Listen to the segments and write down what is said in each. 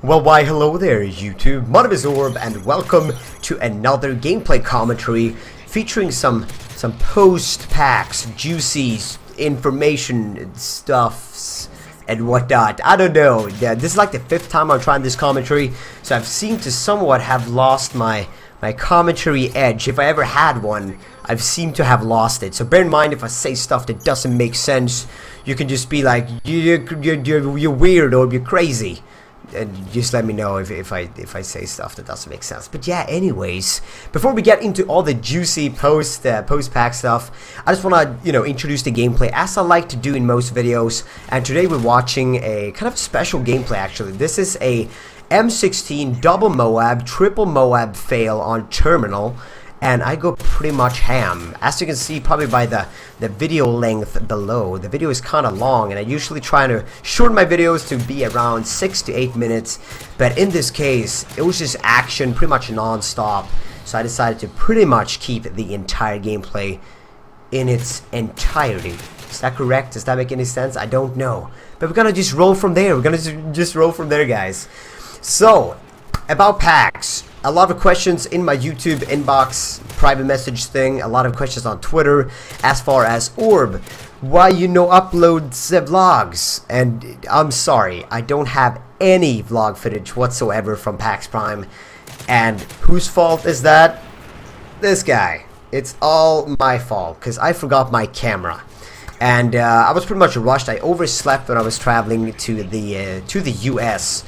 Well, why hello there YouTube, my name is Orb and welcome to another gameplay commentary featuring some post-PAX juicy information stuffs and whatnot. I don't know, this is like the 5th time I'm trying this commentary, so I've seemed to somewhat have lost my commentary edge. If I ever had one, I've seemed to have lost it. So bear in mind if I say stuff that doesn't make sense, you can just be like, you're weird or you're crazy. And just let me know if I say stuff that doesn't make sense. But yeah, anyways, before we get into all the juicy post-pack stuff, I just want to introduce the gameplay as I like to do in most videos. And today we're watching a kind of special gameplay actually. This is a M16 double MOAB, triple MOAB fail on terminal. And I go pretty much ham. As you can see probably by the video length below, the video is kind of long and I usually try to shorten my videos to be around 6 to 8 minutes, but in this case it was just action pretty much non-stop, so I decided to pretty much keep the entire gameplay in its entirety. Is that correct? Does that make any sense? I don't know, but we're gonna just roll from there. We're gonna just roll from there, guys. So about PAX, a lot of questions in my YouTube inbox, private message thing, a lot of questions on Twitter as far as Orb, why you no uploads vlogs? And I'm sorry, I don't have any vlog footage whatsoever from PAX Prime. And whose fault is that? This guy. It's all my fault because I forgot my camera. And I was pretty much rushed. I overslept when I was traveling to the US.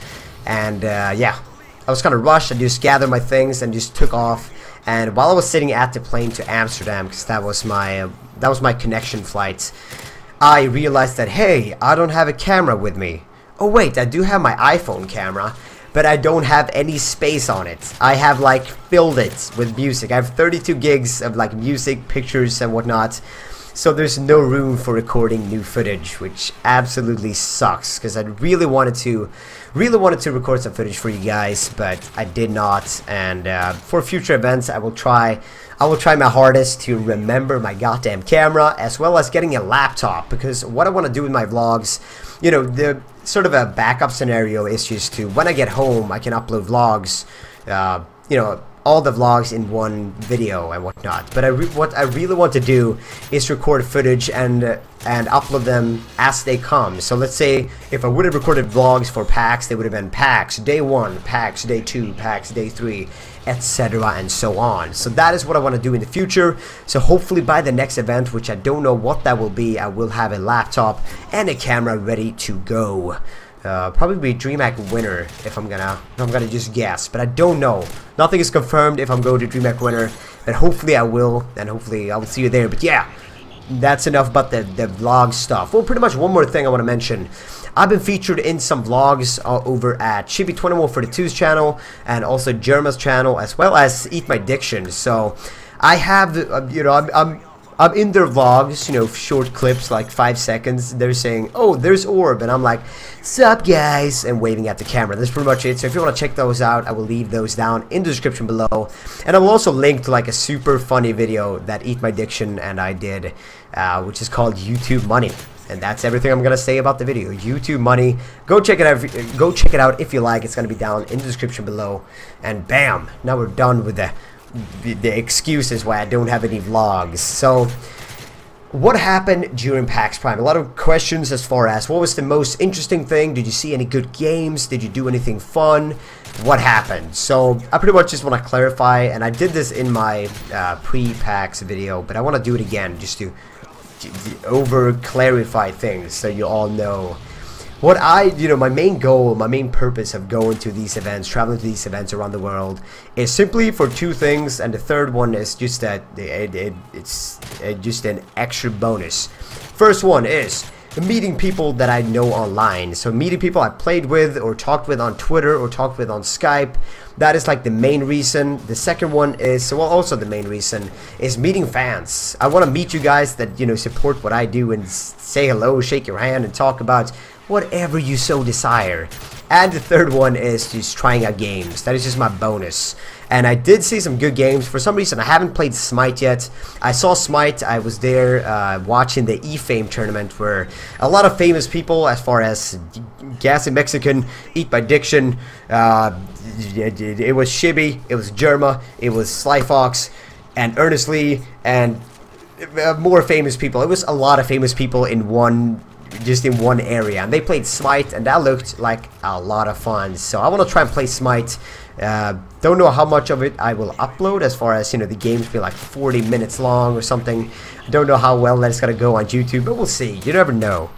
And yeah, I was kind of rushed. I just gathered my things and just took off. And while I was sitting at the plane to Amsterdam, because that was my connection flight, I realized that hey, I don't have a camera with me. Oh wait, I do have my iPhone camera, but I don't have any space on it. I have like filled it with music. I have 32 gigs of like music, pictures, and whatnot. So there's no room for recording new footage, which absolutely sucks because I really wanted to record some footage for you guys, but I did not. And for future events, I will try my hardest to remember my goddamn camera as well as getting a laptop, because what I want to do with my vlogs, the sort of a backup scenario is just to when I get home I can upload vlogs, all the vlogs in one video and whatnot. But what I really want to do is record footage and upload them as they come. So let's say if I would have recorded vlogs for PAX, they would have been PAX Day 1, PAX Day 2, PAX Day 3, etc. and so on. So that is what I want to do in the future. So hopefully by the next event, which I don't know what that will be, I will have a laptop and a camera ready to go. Probably DreamHack winner if I'm gonna just guess, but I don't know. Nothing is confirmed if I'm going to DreamHack winner, but hopefully I will, and hopefully I will see you there. But yeah, that's enough about the vlog stuff. Well, pretty much one more thing I want to mention. I've been featured in some vlogs over at Chibi2142's channel and also Jerma's channel, as well as Eat My Diction. So I have, I'm in their vlogs, short clips like 5 seconds. They're saying, oh, there's Orb, and I'm like, sup guys, and waving at the camera. That's pretty much it. So if you want to check those out, I will leave those down in the description below, and I will also link to like a super funny video that Eat My Diction and I did, which is called YouTube Money. And that's everything I'm gonna say about the video. YouTube Money. Go check it out. Go check it out if you like. It's gonna be down in the description below. And bam, now we're done with the excuses why I don't have any vlogs. So what happened during PAX Prime? A lot of questions as far as what was the most interesting thing? Did you see any good games? Did you do anything fun? What happened? So I pretty much just want to clarify, and I did this in my pre-PAX video, but I want to do it again just to over clarify things so you all know what my main goal, my main purpose of going to these events, traveling to these events around the world, is simply for 2 things, and the third one is just that it's just an extra bonus. First one is meeting people that I know online. So meeting people I played with or talked with on Twitter or talked with on Skype. That is like the main reason. The second one is, well, also the main reason is meeting fans. I want to meet you guys that support what I do and say hello, shake your hand, and talk about whatever you so desire. And the third one is just trying out games. That is just my bonus. And I did see some good games. For some reason, I haven't played Smite yet. I saw Smite. I was there watching the eFame tournament where a lot of famous people, as far as Gassy Mexican, Eat by Diction, it was Shibby, it was Germa, it was Slyfox, and Earnestly, and more famous people. It was a lot of famous people in one area, and they played Smite, and that looked like a lot of fun. So I want to try and play Smite. Don't know how much of it I will upload, as far as, you know, the games be like 40 minutes long or something. Don't know how well that's gonna go on YouTube, but we'll see. You never know.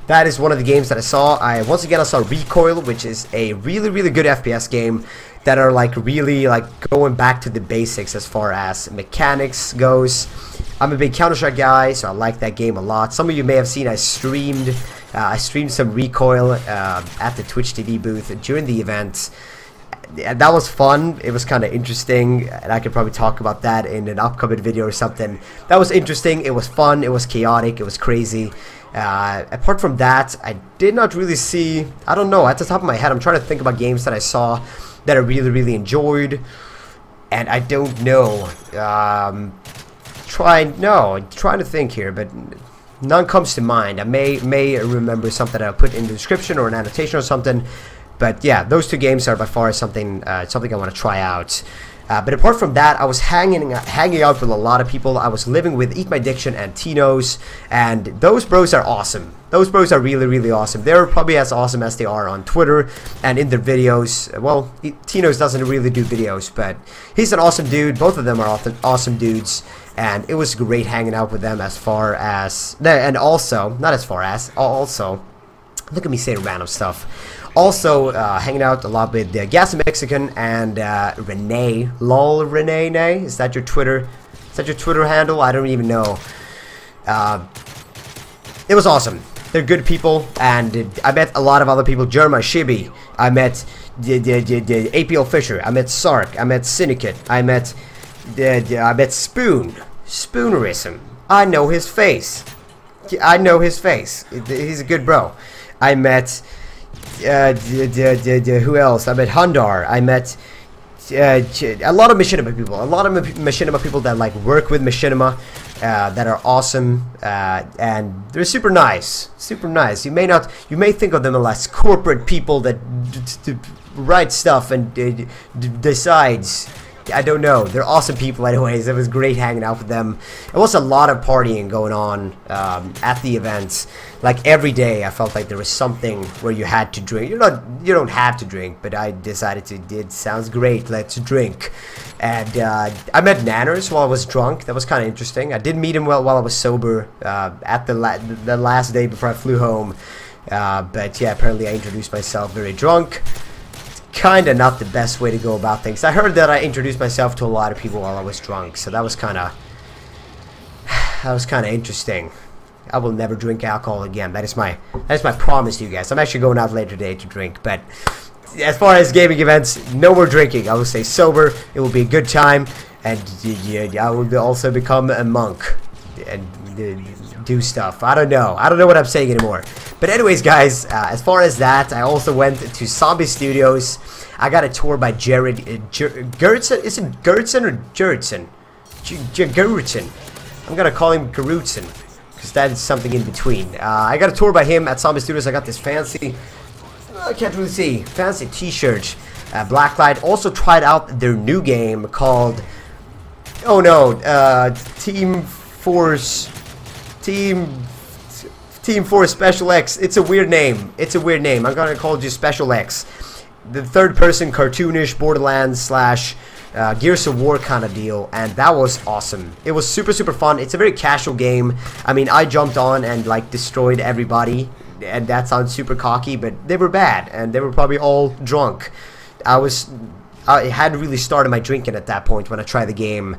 That is one of the games that I saw. Once again I saw Recoil, which is a really good FPS game that are like really like going back to the basics as far as mechanics goes. I'm a big Counter-Strike guy, so I like that game a lot. Some of you may have seen I streamed some Recoil at the Twitch TV booth during the event. That was fun. It was kind of interesting, and I could probably talk about that in an upcoming video or something. That was interesting. It was fun. It was chaotic. It was crazy. Apart from that, I did not really see, I don't know, at the top of my head, I'm trying to think about games that I saw that I really enjoyed, and I don't know. Trying to think here, but none comes to mind. I may remember something I'll put in the description or an annotation or something. But yeah, those two games are by far something I want to try out. But apart from that, I was hanging out with a lot of people. I was living with Eat My Diction and Tino's, and those bros are awesome. Those bros are really awesome. They're probably as awesome as they are on Twitter and in their videos. Well, Tino's doesn't really do videos, but he's an awesome dude. Both of them are awesome dudes, and it was great hanging out with them. As far as, and also, not as far as, also, look at me saying random stuff. Also, hanging out a lot with Gassy Mexican and Renee. Lol Renee Nay? Is that your Twitter? Is that your Twitter handle? I don't even know. It was awesome. They're good people, and I met a lot of other people. Germa, Shibby. I met APL Fisher. I met Sark. I met Syndicate. I met Spoon. Spoonerism. I know his face. I know his face. He's a good bro. I met who else? I met Hundar. I met a lot of Machinima people. A lot of Machinima people that like work with Machinima, that are awesome, and they're super nice. Super nice. You may think of them as corporate people that write stuff and decides. I don't know. They're awesome people anyways. It was great hanging out with them. It was a lot of partying going on at the events. Like every day I felt like there was something where you had to drink. You don't have to drink, but I decided to. It sounds great. Let's drink. And I met Nanners while I was drunk. That was kind of interesting. I did meet him while I was sober at the last day before I flew home. But yeah, apparently I introduced myself very drunk. Kinda not the best way to go about things. I heard that I introduced myself to a lot of people while I was drunk, so that was kinda interesting. I will never drink alcohol again. That is my promise to you guys. I'm actually going out later today to drink, but as far as gaming events, no more drinking. I will stay sober. It will be a good time, and I will also become a monk and do stuff. I don't know what I'm saying anymore. But anyways, guys, as far as that, I also went to Zombie Studios. I got a tour by Jared Gertsen. Is it Gertsen or Gertsen? Gertsen. I'm gonna call him Gerutsen, because that is something in between. I got a tour by him at Zombie Studios. I got this fancy, I can't really see, fancy t-shirt, Blacklight. Also tried out their new game called, oh no, Team Force Special X. It's a weird name. I'm gonna call it just Special X. The third-person cartoonish Borderlands / Gears of War kind of deal, and that was awesome. It was super fun. It's a very casual game. I mean, I jumped on and like destroyed everybody, and that sounds super cocky, but they were bad, and they were probably all drunk. I hadn't really started my drinking at that point when I tried the game.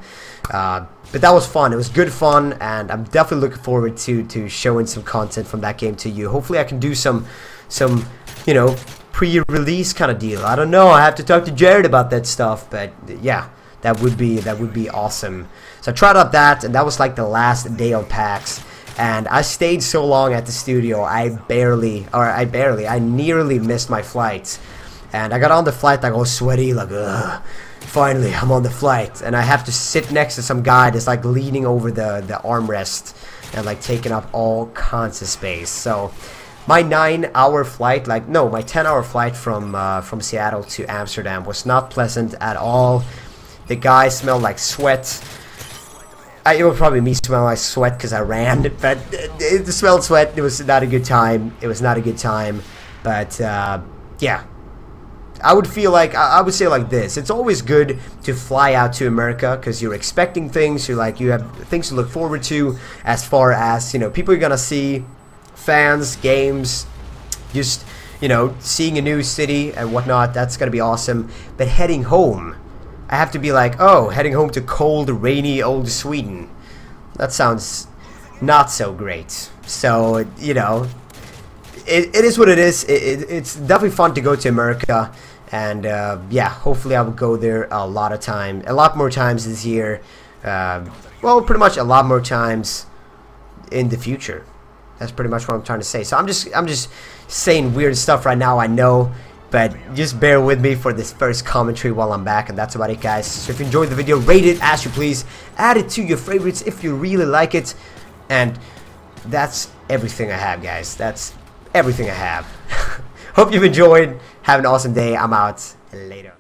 But that was fun. It was good fun, and I'm definitely looking forward to showing some content from that game to you. Hopefully I can do some you know, pre-release kind of deal. I don't know. I have to talk to Jared about that stuff, but yeah, that would be awesome. So I tried out that, and that was like the last day on PAX. and I stayed so long at the studio. I nearly missed my flight. And I got on the flight like all sweaty, like, ugh, finally I'm on the flight. And I have to sit next to some guy that's like leaning over the armrest and like taking up all kinds of space. So my 9-hour flight, like, no, my 10-hour flight from Seattle to Amsterdam was not pleasant at all. The guy smelled like sweat. It was probably me smelling like sweat because I ran, but it smelled sweat. It was not a good time. It was not a good time. But yeah. I would feel like, I would say like this, it's always good to fly out to America because you're expecting things, you have things to look forward to as far as, you know, people you're gonna see, fans, games, just, you know, seeing a new city and whatnot. That's gonna be awesome. But heading home, I have to be like, oh, heading home to cold, rainy old Sweden. That sounds not so great. So, you know, it is what it is. It's definitely fun to go to America. And yeah, hopefully I will go there a lot more times this year. Well, pretty much a lot more times in the future. That's pretty much what I'm trying to say. So I'm just saying weird stuff right now, I know, but just bear with me for this first commentary while I'm back, and that's about it, guys. So if you enjoyed the video, rate it as you please, add it to your favorites if you really like it, and that's everything I have, guys. That's everything I have. Hope you've enjoyed. Have an awesome day. I'm out. Later.